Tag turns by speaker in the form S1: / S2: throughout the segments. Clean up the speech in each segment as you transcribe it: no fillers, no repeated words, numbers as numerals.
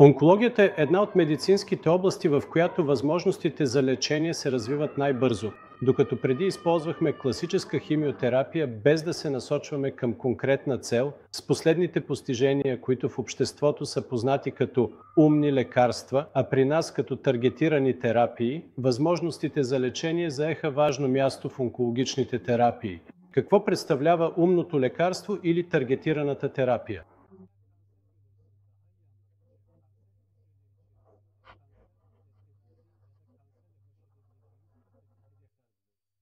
S1: Онкологията е една от медицинските области, в която възможностите за лечение се развиват най-бързо. Докато преди използвахме класическа химиотерапия без да се насочваме към конкретна цел, с последните постижения, които в обществото са познати като умни лекарства, а при нас като таргетирани терапии, възможностите за лечение заеха важно място в онкологичните терапии. Какво представлява умното лекарство или таргетираната терапия?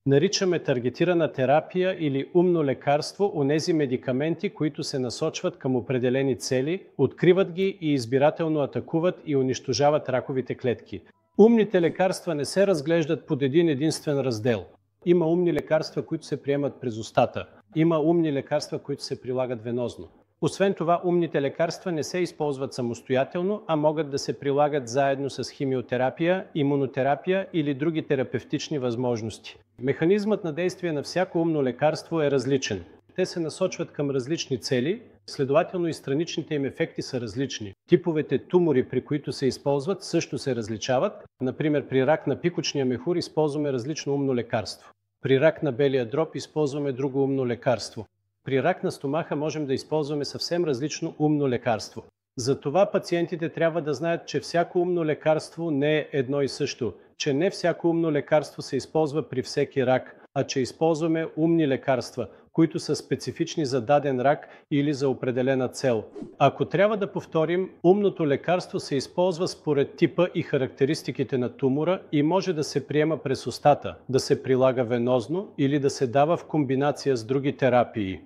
S1: Наричаме таргетирана терапия или умно лекарство онези медикаменти, които се насочват към определени цели, откриват ги и избирателно атакуват и унищожават раковите клетки. Умните лекарства не се разглеждат под един единствен раздел. Има умни лекарства, които се приемат през устата. Има умни лекарства, които се прилагат венозно. Освен това, умните лекарства не се използват самостоятелно, а могат да се прилагат заедно с химиотерапия, имунотерапия или други терапевтични възможности. Механизмът на действие на всяко умно лекарство е различен. Те се насочват към различни цели, следователно и страничните им ефекти са различни. Типовете тумори, при които се използват, също се различават. Например, при рак на пикочния мехур използваме различно умно лекарство. При рак на белия дроб използваме друго умно лекарство. При рак на стомаха можем да използваме съвсем различно умно лекарство. Затова пациентите трябва да знаят, че всяко умно лекарство не е едно и също, че не всяко умно лекарство се използва при всеки рак, а че използваме умни лекарства, които са специфични за даден рак или за определена цел. Ако трябва да повторим, умното лекарство се използва според типа и характеристиките на тумора и може да се приема през устата, да се прилага венозно или да се дава в комбинация с други терапии.